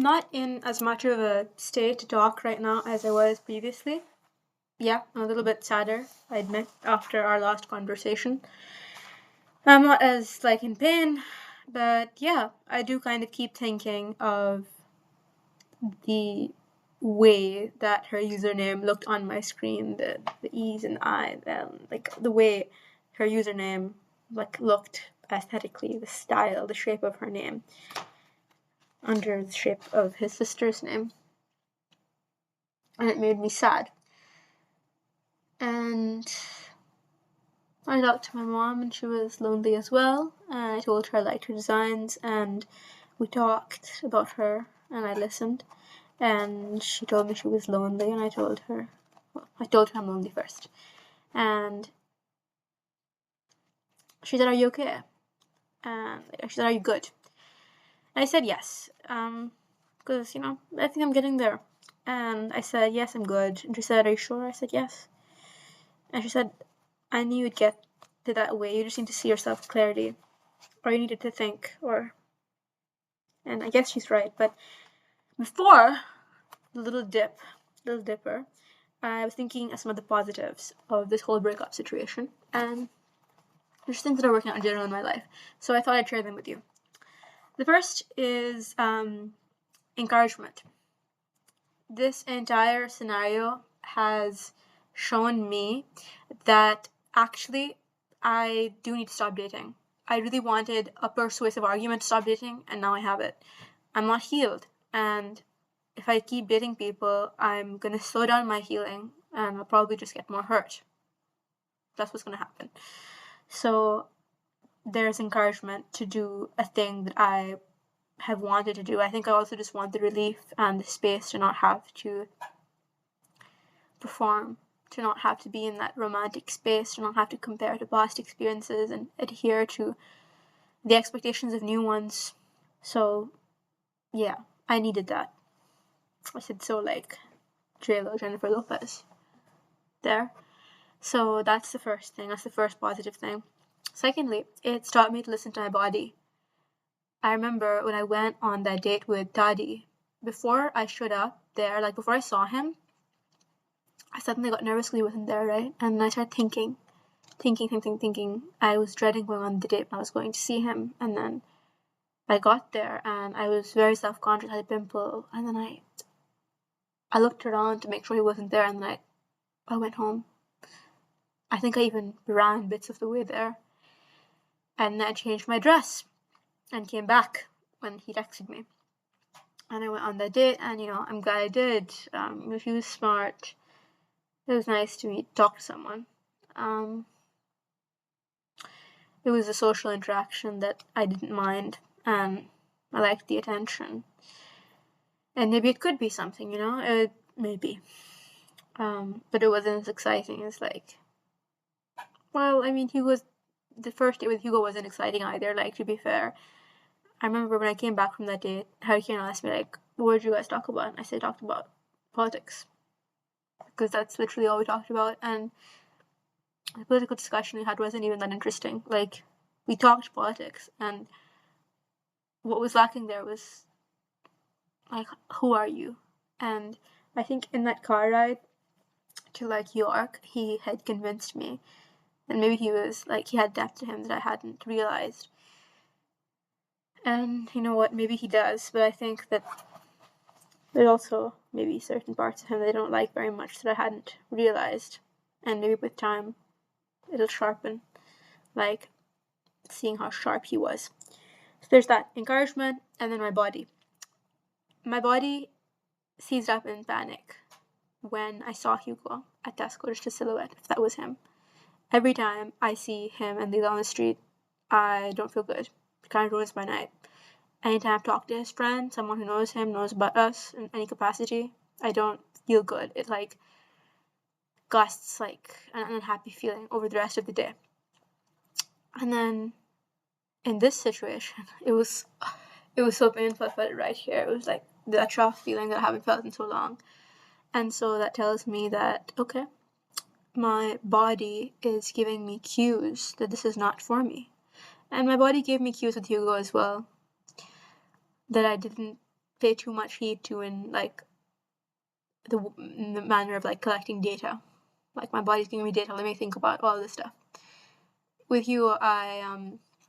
not in as much of a state to talk right now as I was previously. Yeah, I'm a little bit sadder, I admit, after our last conversation. I'm not as, in pain, but yeah, I do kind of keep thinking of the way that her username looked on my screen, the E's and I, the way her username, looked aesthetically, the style, the shape of her name, under the shape of his sister's name. And it made me sad. And I talked to my mom, and she was lonely as well, and I told her I liked her designs, and we talked about her, and I listened, and she told me she was lonely, and I told her I'm lonely first, and she said, "Are you okay?" And she said, "Are you good?" And I said yes, because, I think I'm getting there. And I said, "Yes, I'm good." And she said, "Are you sure?" I said, "Yes." And she said, "I knew you'd get to that way. You just need to see yourself with clarity. Or you needed to think, or..." And I guess she's right, but before the Little Dipper, I was thinking of some of the positives of this whole breakup situation, and there's things that are working out in general in my life, so I thought I'd share them with you. The first is encouragement. This entire scenario has shown me that actually I do need to stop dating. I really wanted a persuasive argument to stop dating, and now I have it. I'm not healed, and if I keep dating people, I'm gonna slow down my healing, and I'll probably just get more hurt. That's what's gonna happen. So there's encouragement to do a thing that I have wanted to do. I think I also just want the relief and the space to not have to perform, to not have to be in that romantic space, to not have to compare to past experiences and adhere to the expectations of new ones. So yeah, I needed that. I said so like J-Lo, Jennifer Lopez there. So that's the first thing. That's the first positive thing. Secondly, it's taught me to listen to my body. I remember when I went on that date with Tadi, before I showed up there, before I saw him, I suddenly got nervous because he wasn't there, right? And I started thinking. I was dreading going on the date when I was going to see him, and then I got there and I was very self-conscious. I had a pimple, and then I looked around to make sure he wasn't there, and then I went home. I think I even ran bits of the way there, and then I changed my dress and came back when he texted me, and I went on that date, and I'm glad I did. He was smart. It was nice to talk to someone. It was a social interaction that I didn't mind, and I liked the attention. And maybe it could be something, maybe. But it wasn't as exciting as the first date with Hugo wasn't exciting either, to be fair. I remember when I came back from that date, Hurricane asked me, what did you guys talk about? And I said, talked about politics. Because that's literally all we talked about, and the political discussion we had wasn't even that interesting. We talked politics, and what was lacking there was, who are you? And I think in that car ride to, York, he had convinced me, and maybe he was, he had depth to him that I hadn't realized. And you know what, maybe he does, but I think that there's also maybe certain parts of him that I don't like very much that I hadn't realized, and maybe with time it'll sharpen, seeing how sharp he was. So there's that encouragement, and then my body. My body seized up in panic when I saw Hugo at Tesco, just a silhouette, if that was him. Every time I see him and Lila on the street, I don't feel good. It kind of ruins my night. Anytime I've talked to his friend, someone who knows him, knows about us in any capacity, I don't feel good. It gusts an unhappy feeling over the rest of the day. And then in this situation, it was so painful. I felt it right here. It was that trough feeling that I haven't felt in so long. And so that tells me that, okay, my body is giving me cues that this is not for me. And my body gave me cues with Hugo as well that I didn't pay too much heed to in like in the manner of like collecting data. Like my body's giving me data, let me think about all this stuff. With you, I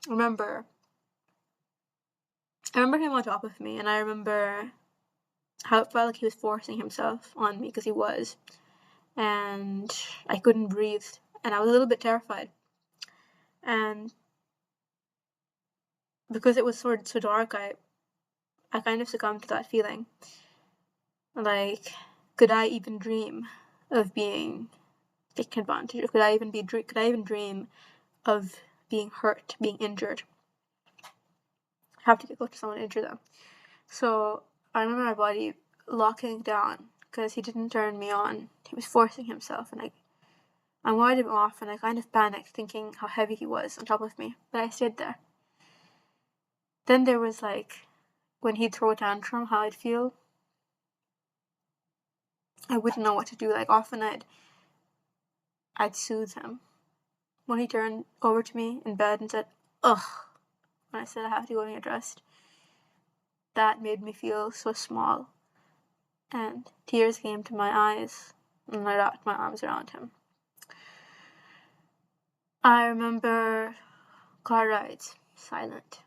remember him on top of me, and I remember how it felt like he was forcing himself on me, because he was, and I couldn't breathe, and I was a little bit terrified. And because it was so dark, I kind of succumbed to that feeling. Like, could I even dream of being taken advantage of? Could I even dream of being hurt, being injured? Have to go to someone and injure them. So I remember my body locking down because he didn't turn me on. He was forcing himself, and I wanted him off, and I kind of panicked, thinking how heavy he was on top of me. But I stayed there. Then there was like, when he'd throw a tantrum, how I'd feel. I wouldn't know what to do. Like, often I'd soothe him. When he turned over to me in bed and said, "Ugh," when I said I have to go and get dressed, that made me feel so small. And tears came to my eyes, and I wrapped my arms around him. I remember car rides, silent.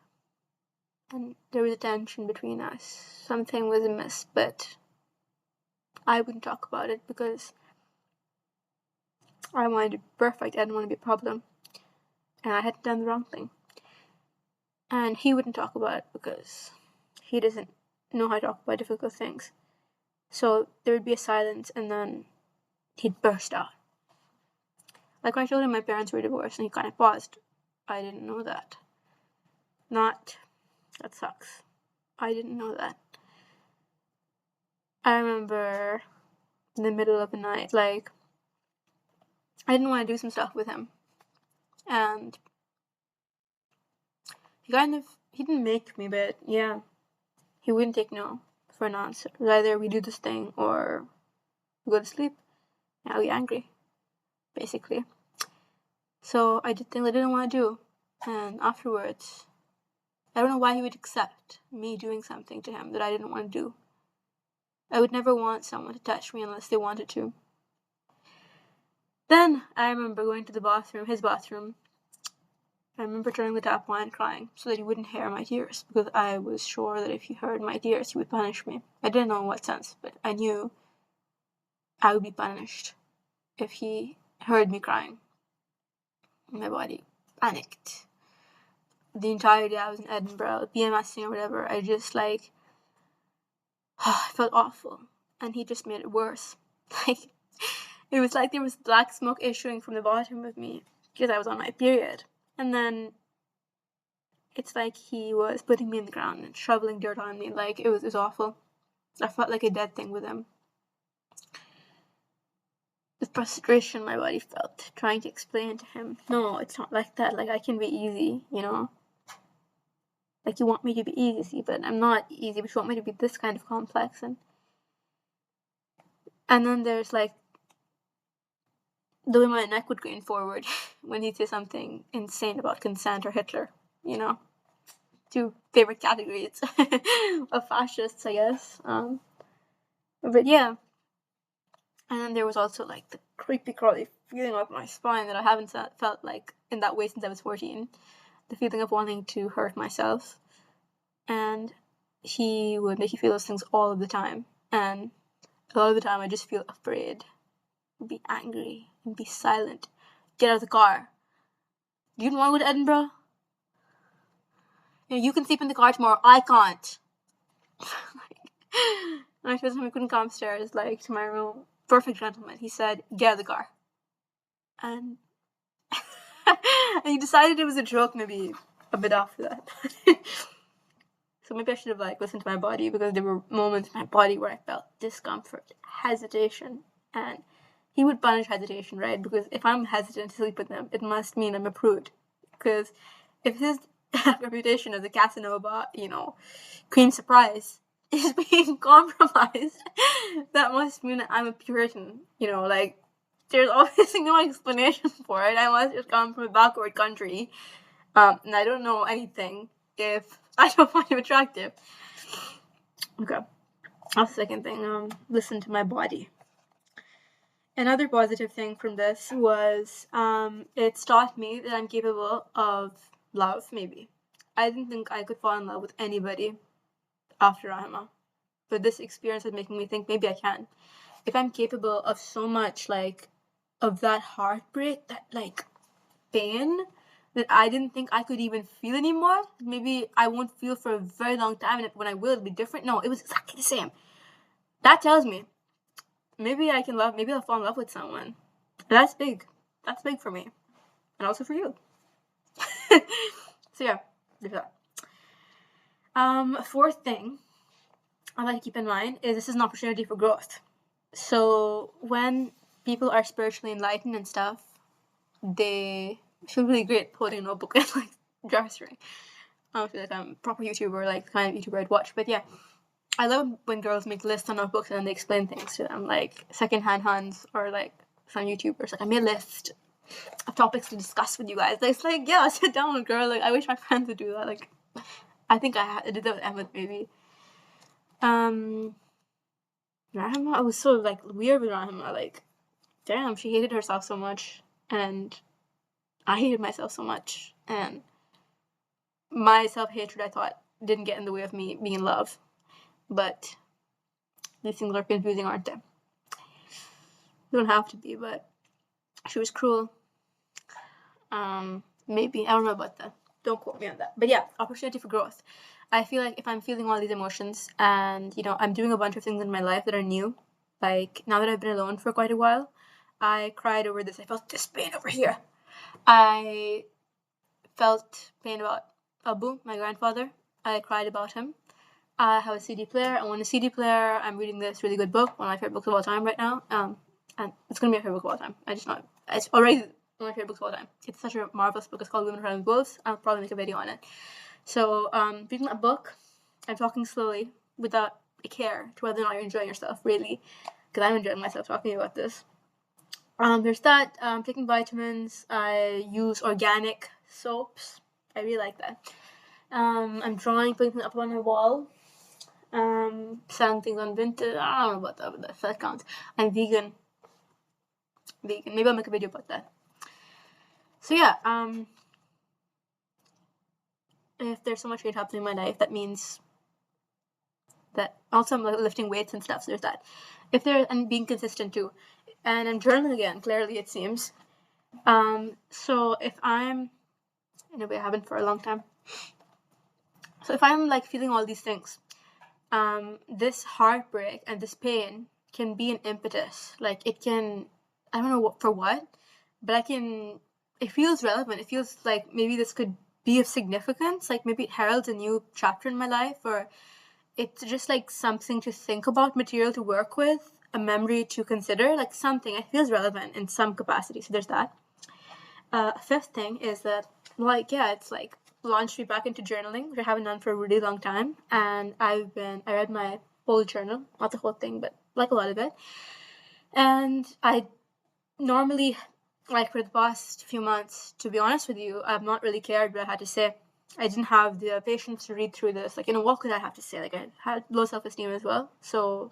And there was a tension between us. Something was amiss, but I wouldn't talk about it because I wanted to be perfect. I didn't want to be a problem. And I had done the wrong thing. And he wouldn't talk about it because he doesn't know how to talk about difficult things. So there would be a silence, and then he'd burst out. Like when I told him my parents were divorced, and he kind of paused. I didn't know that. That sucks. I didn't know that. I remember in the middle of the night, like, I didn't want to do some stuff with him. And he didn't make me, but yeah, he wouldn't take no for an answer. It was either we do this thing or we go to sleep. And I'll be angry, basically. So I did things I didn't want to do. And afterwards, I don't know why he would accept me doing something to him that I didn't want to do. I would never want someone to touch me unless they wanted to. Then I remember going to the bathroom, his bathroom. I remember turning the tap on and crying so that he wouldn't hear my tears, because I was sure that if he heard my tears, he would punish me. I didn't know in what sense, but I knew I would be punished if he heard me crying. My body panicked. The entire day I was in Edinburgh, PMSing or whatever, I just I felt awful. And he just made it worse. Like, it was like there was black smoke issuing from the bottom of me because I was on my period. And then it's like he was putting me in the ground and shoveling dirt on me. Like, it was awful. I felt like a dead thing with him. The frustration my body felt trying to explain to him, no, it's not like that. Like, I can be easy, you know? Like, you want me to be easy, but I'm not easy, but you want me to be this kind of complex. And then there's like the way my neck would grain forward when he'd say something insane about consent or Hitler, you know? Two favorite categories of fascists, I guess. But yeah. And then there was also like the creepy crawly feeling up my spine that I haven't felt like in that way since I was 14. The feeling of wanting to hurt myself. And he would make you feel those things all of the time. And a lot of the time I just feel afraid. I'd be angry and be silent. Get out of the car. Do you want to go to Edinburgh? You can sleep in the car tomorrow. I can't. And I told him I couldn't come upstairs, like, to my room. Perfect gentleman. He said, get out of the car. And he decided it was a joke maybe a bit after that. So maybe I should have like listened to my body, because there were moments in my body where I felt discomfort, hesitation, and he would punish hesitation, right? Because if I'm hesitant to sleep with him, it must mean I'm a prude. Because if his reputation as a Casanova, you know, Queen Surprise is being compromised, that must mean that I'm a Puritan, you know, like, there's obviously no explanation for it. I must just come from a backward country, and I don't know anything if I don't find him attractive. Okay. That's the second thing. Listen to my body. Another positive thing from this was it's taught me that I'm capable of love, maybe. I didn't think I could fall in love with anybody after Rahima. But this experience is making me think maybe I can. If I'm capable of so much, like, of that heartbreak, that, like, pain that I didn't think I could even feel anymore, maybe I won't feel for a very long time, and when I will, it'll be different. No, it was exactly the same. That tells me maybe I can love, maybe I'll fall in love with someone. That's big. That's big for me. And also for you. So yeah, there's that. Fourth thing I like to keep in mind is this is an opportunity for growth. So when people are spiritually enlightened and stuff, they feel really great holding a notebook and like drawstring. I don't feel like I'm a proper YouTuber, like the kind of YouTuber I'd watch. But yeah, I love when girls make lists on notebooks and then they explain things to them, like Secondhand Hans or like some YouTubers. Like, I made a list of topics to discuss with you guys. It's like, yeah, sit down, girl. Like, I wish my friends would do that. Like, I think I did that with Emmett, maybe. Rahima, it was so like weird with Rahima. Like, damn, she hated herself so much, and I hated myself so much, and my self-hatred, I thought, didn't get in the way of me being in love. But these things are confusing, aren't they? They don't have to be, but she was cruel. Maybe. I don't know about that. Don't quote me on that. But yeah, opportunity for growth. I feel like if I'm feeling all these emotions and, you know, I'm doing a bunch of things in my life that are new, like now that I've been alone for quite a while, I cried over this. I felt this pain over here. I felt pain about Abu, my grandfather. I cried about him. I have a CD player. I want a CD player. I'm reading this really good book, one of my favorite books of all time right now. And it's gonna be my favorite book of all time. It's already one of my favorite books of all time. It's such a marvelous book. It's called Women Who Wolves. I'll probably make a video on it. So, reading that book, I'm talking slowly without a care to whether or not you're enjoying yourself, really, because I'm enjoying myself talking about this. There's that. Taking vitamins. I use organic soaps. I really like that. I'm drawing, putting things up on my wall. Selling things on Vinted. I don't know about that, but that counts. I'm vegan. Maybe I'll make a video about that. So yeah, if there's so much change happening in my life, that means that also I'm like lifting weights and stuff. So there's that. And being consistent too, and I'm journaling again. Clearly, it seems. So if I'm, in a way, I haven't for a long time. So if I'm like feeling all these things, this heartbreak and this pain can be an impetus. Like, it can, I don't know for what, but it feels relevant. It feels like maybe this could be of significance. Like, maybe it heralds a new chapter in my life, or it's just like something to think about, material to work with, a memory to consider, like something. It feels relevant in some capacity. So there's that. Fifth thing is that, like, yeah, it's like launched me back into journaling, which I haven't done for a really long time. And I read my whole journal, not the whole thing, but like a lot of it. And I normally, like, for the past few months, to be honest with you, I've not really cared what I had to say. I didn't have the patience to read through this. Like, what could I have to say? Like, I had low self-esteem as well, so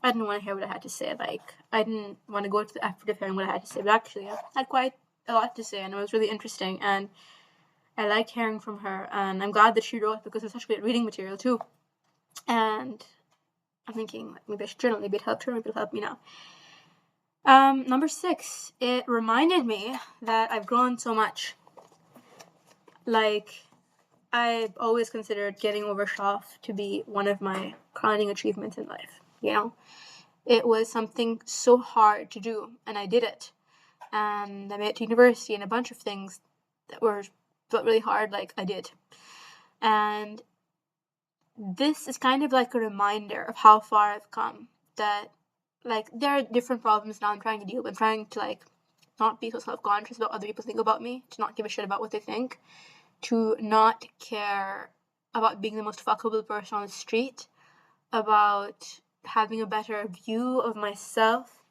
I didn't want to hear what I had to say. Like, I didn't want to go to the effort of hearing what I had to say, but actually, I had quite a lot to say, and it was really interesting, and I liked hearing from her, and I'm glad that she wrote, because it's such great reading material too. And I'm thinking, like, maybe I should journal. Maybe it helped her. Maybe it'll help me now. Number 6, it reminded me that I've grown so much. Like, I've always considered getting over Shaf to be one of my crowning achievements in life, you know? It was something so hard to do, and I did it. And I made it to university, and a bunch of things that felt really hard, like, I did. And this is kind of like a reminder of how far I've come, that, like, there are different problems now I'm trying to deal with. I'm trying to, like, not be so self-conscious about what other people think about me, to not give a shit about what they think, to not care about being the most fuckable person on the street, about having a better view of myself,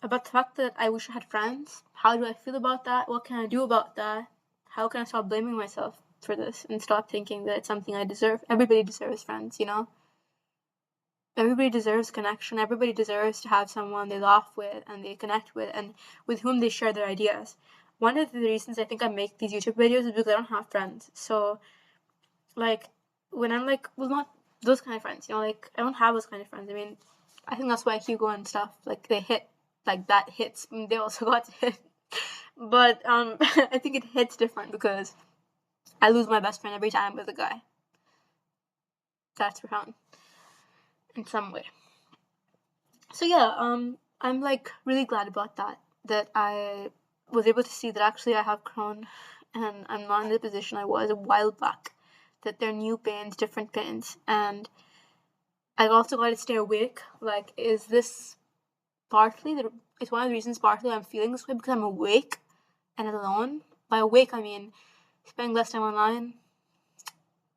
about the fact that I wish I had friends. How do I feel about that? What can I do about that? How can I stop blaming myself? for this and stop thinking that it's something I deserve. Everybody deserves friends, you know? Everybody deserves connection. Everybody deserves to have someone they laugh with and they connect with and with whom they share their ideas. One of the reasons I think I make these YouTube videos is because I don't have friends. So, like, when I'm like, well, not those kind of friends, you know, like, I don't have those kind of friends. I mean, I think that's why Hugo and stuff, like, they hit, like, that hits. They also got to hit. But I think it hits different because I lose my best friend every time with a guy. That's profound in some way. So yeah, I'm like really glad about that I was able to see that actually I have grown and I'm not in the position I was a while back, that there are new pains, different pains, and I've also got to stay awake. Like, is this partly it's one of the reasons partly I'm feeling this way because I'm awake and alone. By awake I mean spending less time online.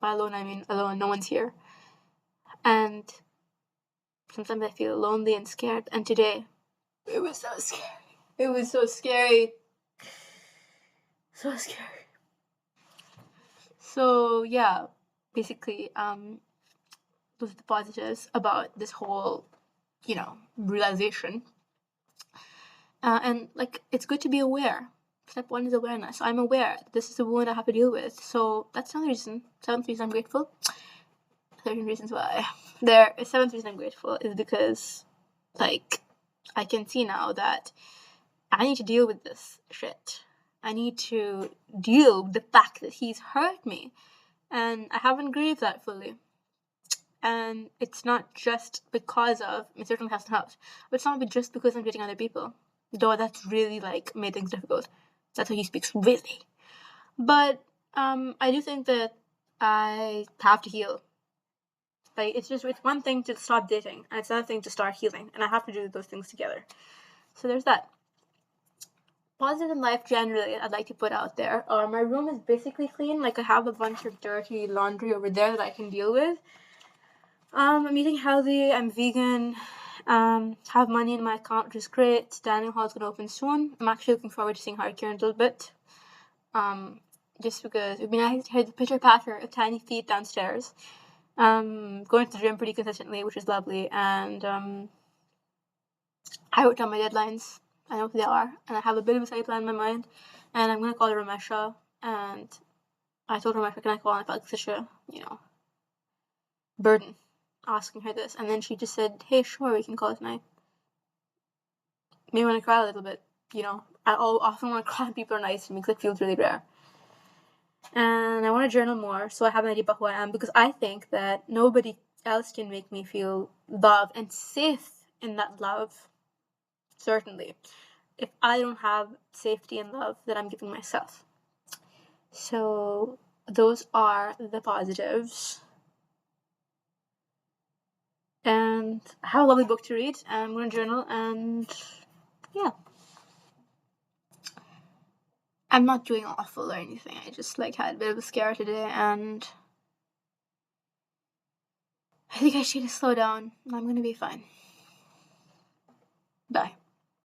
By alone I mean alone, no one's here. And sometimes I feel lonely and scared, and today it was so scary. It was so scary. So scary. So yeah, basically, those are the positives about this whole, you know, realization. And like, it's good to be aware. Step one is awareness. I'm aware this is the wound I have to deal with. So that's another reason. Seventh reason I'm grateful. 13 reasons why. Seventh reason I'm grateful is because, like, I can see now that I need to deal with this shit. I need to deal with the fact that he's hurt me. And I haven't grieved that fully. And it's not just because of, it certainly hasn't helped, but it's not just because I'm dating other people. Though that's really, like, made things difficult. That's how he speaks, really. But I do think that I have to heal. Like, it's one thing to stop dating, and it's another thing to start healing. And I have to do those things together. So there's that. Positive in life generally I'd like to put out there. My room is basically clean. Like, I have a bunch of dirty laundry over there that I can deal with. I'm eating healthy. I'm vegan. Have money in my account, which is great. Dining hall is gonna open soon. I'm actually looking forward to seeing Harky in a little bit. Just because it would be nice to hear the pitter patter of tiny feet downstairs. Going to the gym pretty consistently, which is lovely. And I wrote down my deadlines. I know what they are, and I have a bit of a study plan in my mind. And I'm gonna call Ramesha, and I told Ramesha, can I call? And I felt like such a, you know, burden asking her this. And then she just said, hey, sure, we can call tonight. Maybe when I cry a little bit, you know. I often want to cry when people are nice to me because it feels really rare. And I want to journal more so I have an idea about who I am, because I think that nobody else can make me feel loved and safe in that love, certainly, if I don't have safety and love that I'm giving myself. So those are the positives. And I have a lovely book to read, and I'm going to journal, and yeah. I'm not doing awful or anything. I just, like, had a bit of a scare today, and I think I should slow down, and I'm gonna be fine. Bye.